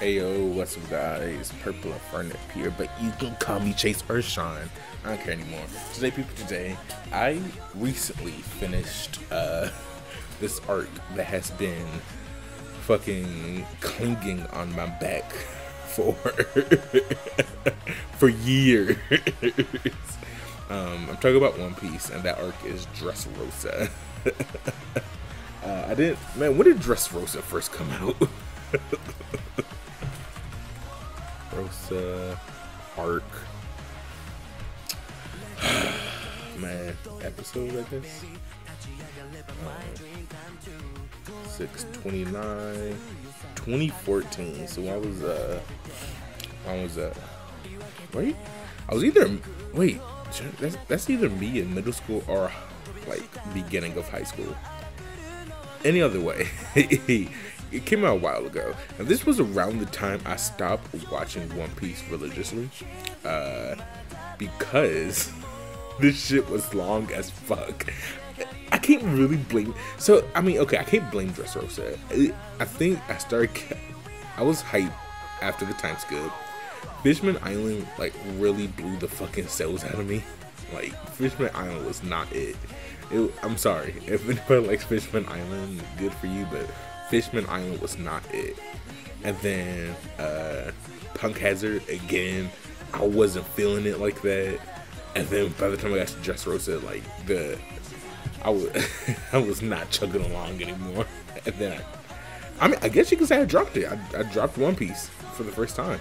Ayo, what's up guys? Purple Inferno here, but you can call me Chase or Sean. I don't care anymore. Today, I recently finished this arc that has been fucking clinging on my back for for years. I'm talking about One Piece, and that arc is Dressrosa. When did Dressrosa first come out? Rosa arc. Man, episode I guess. 6/29 2014. So I was wait? I was either that's either me in middle school or like beginning of high school. Any other way. It came out a while ago, and this was around the time I stopped watching One Piece religiously, because this shit was long as fuck. I can't really blame. So I mean, okay, I can't blame Dressrosa. I think I was hyped after the time skip. Fishman Island like really blew the fucking cells out of me. Like Fishman Island was not it. I'm sorry if anybody likes Fishman Island, good for you, but Fishman Island was not it. And then Punk Hazard again, I wasn't feeling it like that. And then by the time I got to Dressrosa, like I was not chugging along anymore. And then I guess you could say I dropped it. I dropped One Piece for the first time.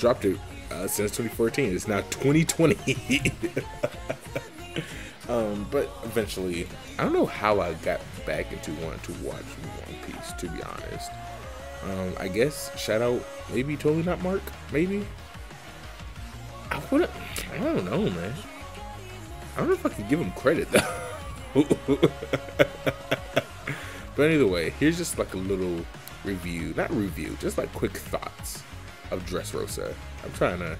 Dropped it since 2014. It's now 2020. But eventually, I don't know how I got back into wanting to watch One Piece, to be honest. I guess shout out maybe Totally Not Mark, maybe. I don't know, man. I don't know if I can give him credit though. But either way, here's just like a little just like quick thoughts of Dressrosa. I'm trying to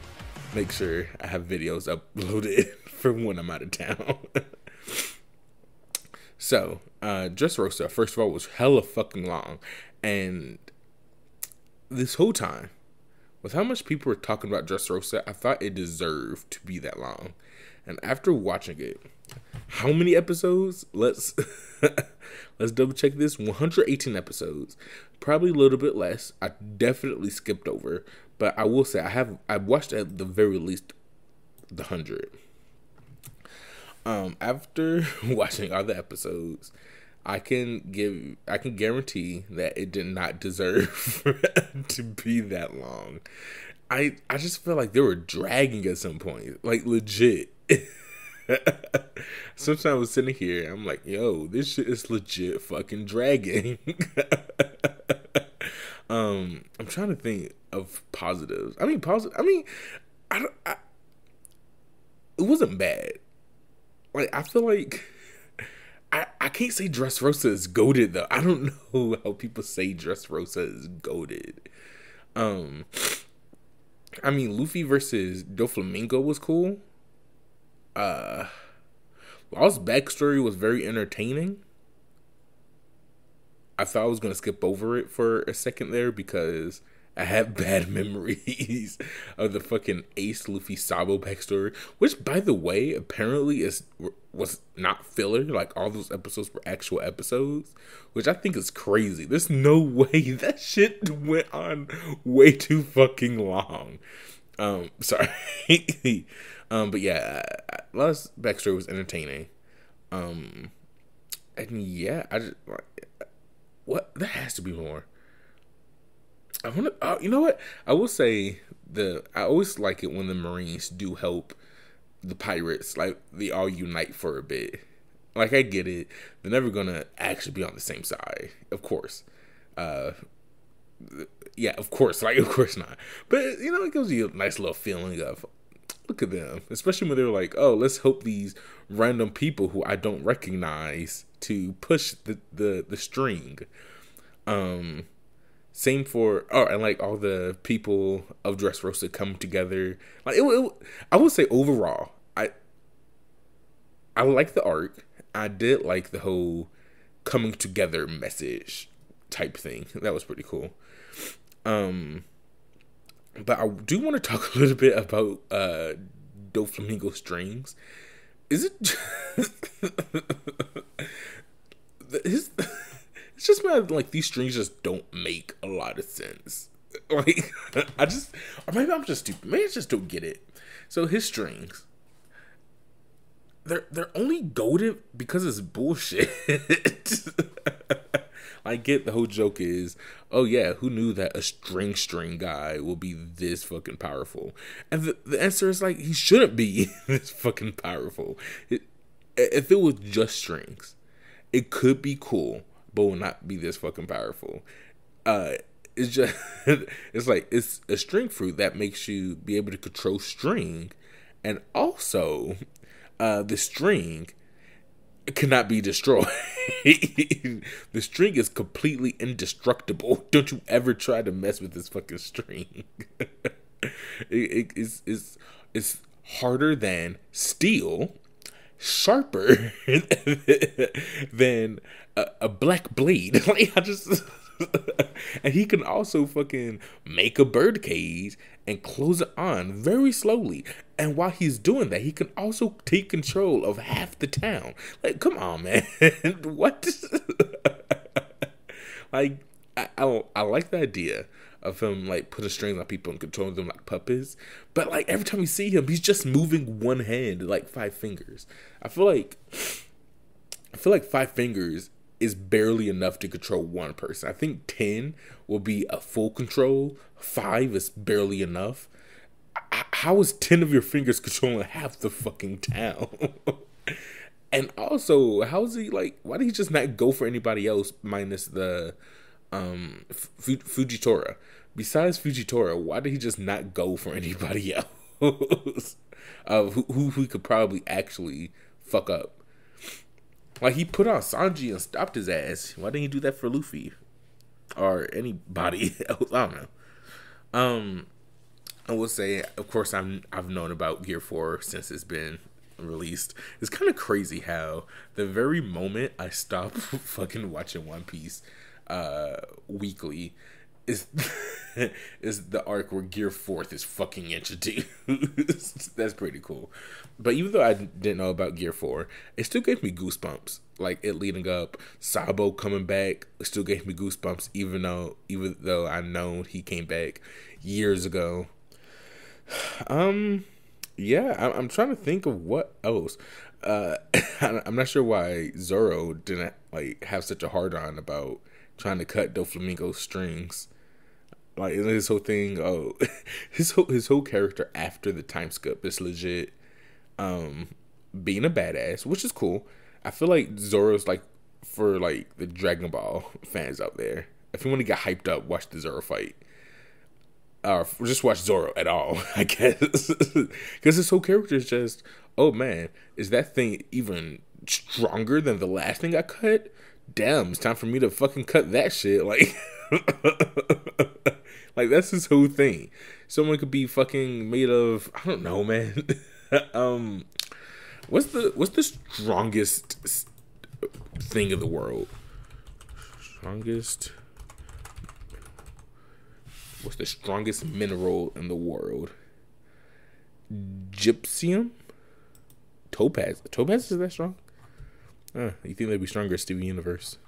make sure I have videos uploaded for when I'm out of town. So, Dressrosa, first of all, was hella fucking long. And this whole time, with how much people were talking about Dressrosa, I thought it deserved to be that long. And after watching it, how many episodes? Let's double check this. 118 episodes. Probably a little bit less. I definitely skipped over. But I will say I've watched at the very least the 100. After watching all the episodes, I can guarantee that it did not deserve to be that long. I just feel like they were dragging at some point, like legit. Sometimes I was sitting here, I'm like, yo, this shit is legit fucking dragging. I'm trying to think of positives. It wasn't bad. Like, I feel like I can't say Dressrosa is goated though. I don't know how people say Dressrosa is goated. Luffy versus Doflamingo was cool. Law's backstory was very entertaining. I thought I was gonna skip over it for a second there because I have bad memories of the fucking Ace Luffy Sabo backstory, which, by the way, apparently was not filler. Like, all those episodes were actual episodes, which I think is crazy. There's no way that shit went on way too fucking long. Sorry. But yeah, Law's backstory was entertaining. And yeah, what? There has to be more. You know what? I will say I always like it when the Marines do help the pirates. Like, they all unite for a bit. Like, I get it. They're never gonna actually be on the same side, of course. Yeah, of course. Like, of course not. But it gives you a nice little feeling of, look at them. Especially when they're like, oh, let's help these random people who I don't recognize to push the string. Same for and like all the people of Dressrosa come together. Like I would say overall, I like the arc. I did like the whole coming together message type thing. That was pretty cool. But I do want to talk a little bit about Doflamingo strings. Is it it's just like these strings just don't make a lot of sense. Like or maybe I'm just stupid. Maybe I just don't get it. So his strings, they're only goated because it's bullshit. I get the whole joke is, oh yeah, who knew that a string guy will be this fucking powerful? And the answer is like, he shouldn't be this fucking powerful. If it was just strings, it could be cool, but will not be this fucking powerful. It's just, it's like, it's a string fruit that makes you be able to control string, and also, the string cannot be destroyed. The string is completely indestructible. Don't you ever try to mess with this fucking string. It's harder than steel, sharper than a black blade. Like, and he can also fucking make a bird cage and close it on very slowly. And while he's doing that, he can also take control of half the town. Like, come on, man. What? Like, I like the idea of him, like, putting strings on people and controlling them like puppets. But, like, every time you see him, he's just moving one hand, like 5 fingers. I feel like 5 fingers is barely enough to control one person. I think 10 will be a full control. 5 is barely enough. How is 10 of your fingers controlling half the fucking town? And also, how is he like? Why did he just not go for anybody else minus the Fujitora? Besides Fujitora, why did he just not go for anybody else? Who he could probably actually fuck up? Like, he put on Sanji and stopped his ass. Why didn't he do that for Luffy? Or anybody else? I don't know. I will say, of course, I've known about Gear 4 since it's been released. It's kind of crazy how the very moment I stopped fucking watching One Piece weekly is the arc where Gear 4th is fucking introduced. That's pretty cool. But even though I didn't know about Gear 4, it still gave me goosebumps. Like, it leading up, Sabo coming back, it still gave me goosebumps, even though I know he came back years ago. Yeah, I'm trying to think of what else. I'm not sure why Zoro didn't like have such a hard on about trying to cut Doflamingo's strings. Like, his whole thing, his whole character after the time skip is legit being a badass, which is cool. I feel like Zoro's like, for like the Dragon Ball fans out there, if you want to get hyped up, watch the Zoro fight. Or just watch Zoro at all, I guess. Because his whole character is just, oh man, is that thing even stronger than the last thing I cut? Damn, it's time for me to fucking cut that shit. Like, like, that's his whole thing. Someone could be fucking made of, I don't know, man. What's the strongest thing in the world? What's the strongest mineral in the world? Gypsum? Topaz. Topaz is that strong? You think they'd be stronger at Steven Universe?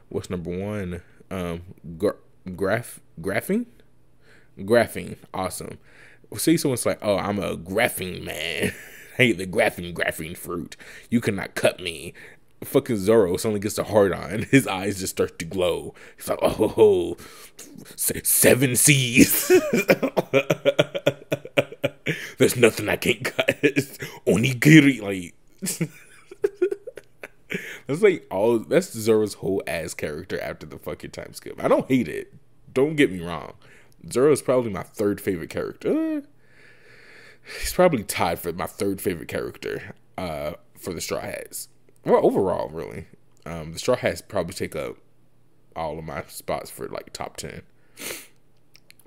What's number 1? Graphene? Graphene. Awesome. See, someone's like, oh, I'm a graphene man. I hate the graphene fruit. You cannot cut me. Fucking Zoro suddenly gets a hard on. His eyes just start to glow. He's like, oh, 7 C's. There's nothing I can't cut. Onigiri, like. That's Zoro's whole ass character after the fucking time skip. I don't hate it. Don't get me wrong. Zoro's probably my 3rd favorite character. He's probably tied for my 3rd favorite character for the Straw Hats. Well, overall, really. The Straw Hats probably take up all of my spots for, like, top 10.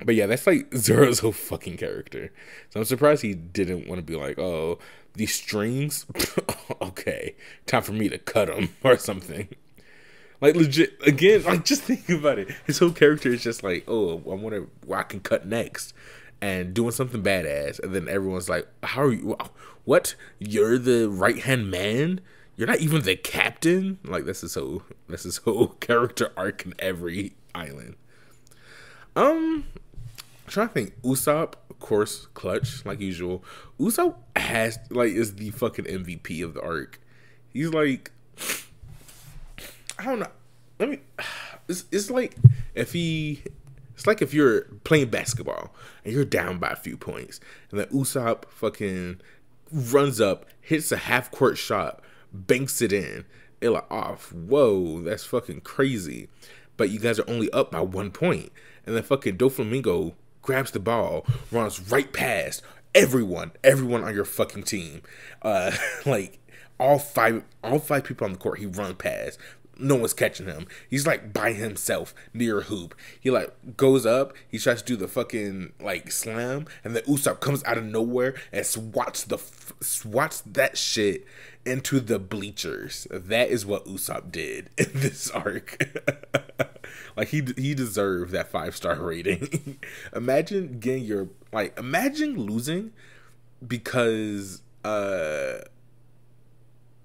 But yeah, that's, like, Zoro's whole fucking character. So I'm surprised he didn't want to be like, oh, these strings? Okay, time for me to cut them or something. Like legit, again, like just think about it. His whole character is just like, oh, I wonder where I can cut next, and doing something badass. And then everyone's like, how are you? What? You're the right hand man? You're not even the captain? Like that's his whole character arc in every island. I'm trying to think. Usopp, of course, clutch like usual. Usopp is the fucking MVP of the arc. He's like, I don't know. It's like if you're playing basketball and you're down by a few points, and then Usopp fucking runs up, hits a half court shot, banks it in. They're like, oh, whoa, that's fucking crazy. But you guys are only up by 1 point, and then fucking Doflamingo grabs the ball, runs right past everyone on your fucking team. Like all five people on the court, he runs past. No one's catching him. He's like by himself near a hoop. He like goes up. He tries to do the fucking like slam, and then Usopp comes out of nowhere and swats that shit into the bleachers. That is what Usopp did in this arc. Like he deserved that 5-star rating. Imagine losing because of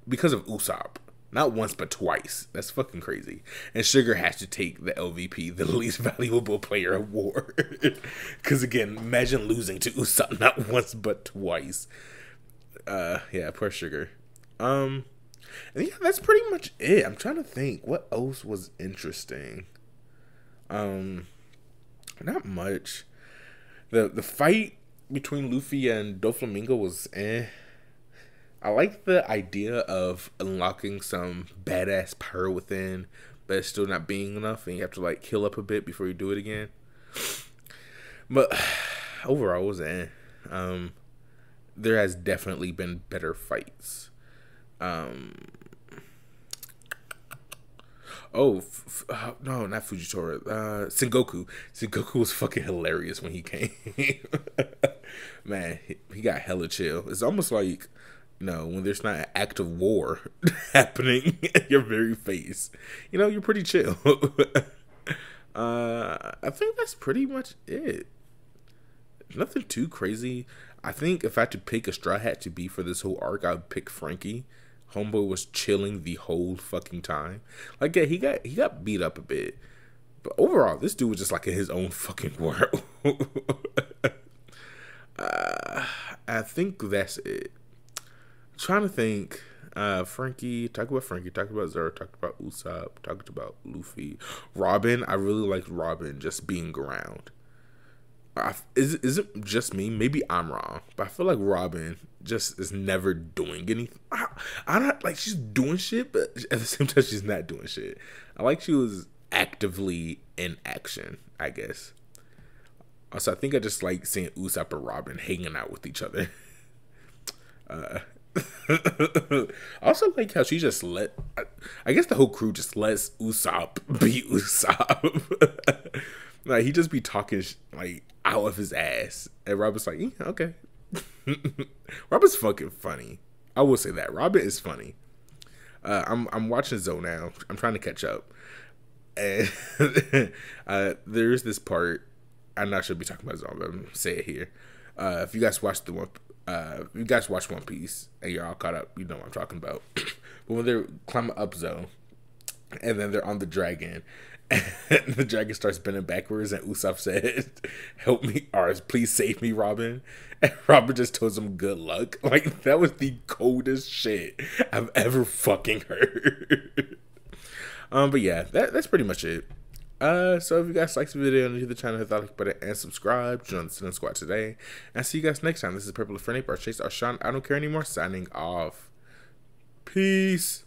Usopp. Not once, but twice. That's fucking crazy. And Sugar has to take the LVP, the least valuable player award. Because again, imagine losing to Usopp not once, but twice. Yeah, poor Sugar. And yeah, that's pretty much it. I'm trying to think what else was interesting. Not much. The fight between Luffy and Doflamingo was I like the idea of unlocking some badass power within, but it's still not being enough, and you have to like heal up a bit before you do it again. But overall, it was there has definitely been better fights. No, not Fujitora. Sengoku. Sengoku was fucking hilarious when he came. Man, he got hella chill. It's almost like, when there's not an act of war happening at your very face, you're pretty chill. I think that's pretty much it. Nothing too crazy. I think if I had to pick a straw hat to be for this whole arc, I would pick Frankie. Homeboy was chilling the whole fucking time. Like, yeah, he got beat up a bit, but overall, this dude was just like in his own fucking world. I think that's it. I'm trying to think. Frankie, talk about Zoro, talked about Usopp, talked about Luffy. Robin, I really liked Robin just being around. Is it just me? Maybe I'm wrong, but I feel like Robin just is never doing anything. I'm not like she's doing shit, but at the same time she's not doing shit. I like she was actively in action, I guess. Also, I think I just like seeing Usopp and Robin hanging out with each other. I also like how she just I guess the whole crew just lets Usopp be Usopp. Like, he just be talking like out of his ass, and Robin's like, yeah, okay. Robin's fucking funny. I will say that Robin is funny. I'm watching Zoe now. I'm trying to catch up, and there's this part. I'm not sure to be talking about Zoe, but I'm gonna say it here. If you guys watch you guys watch One Piece and you're all caught up, you know what I'm talking about. But when they're climbing up Zoe, and then they're on the dragon, and the dragon starts bending backwards, and Usopp says, "Help me, or please save me, Robin." And Robin just tells him good luck. Like, that was the coldest shit I've ever fucking heard. But yeah, that's pretty much it. So if you guys like the video, leave the channel, hit that like button, and subscribe. Join the Cinnamon Squad today. And see you guys next time. This is Purple Friendly, Chase, Sean, I don't care anymore, signing off. Peace.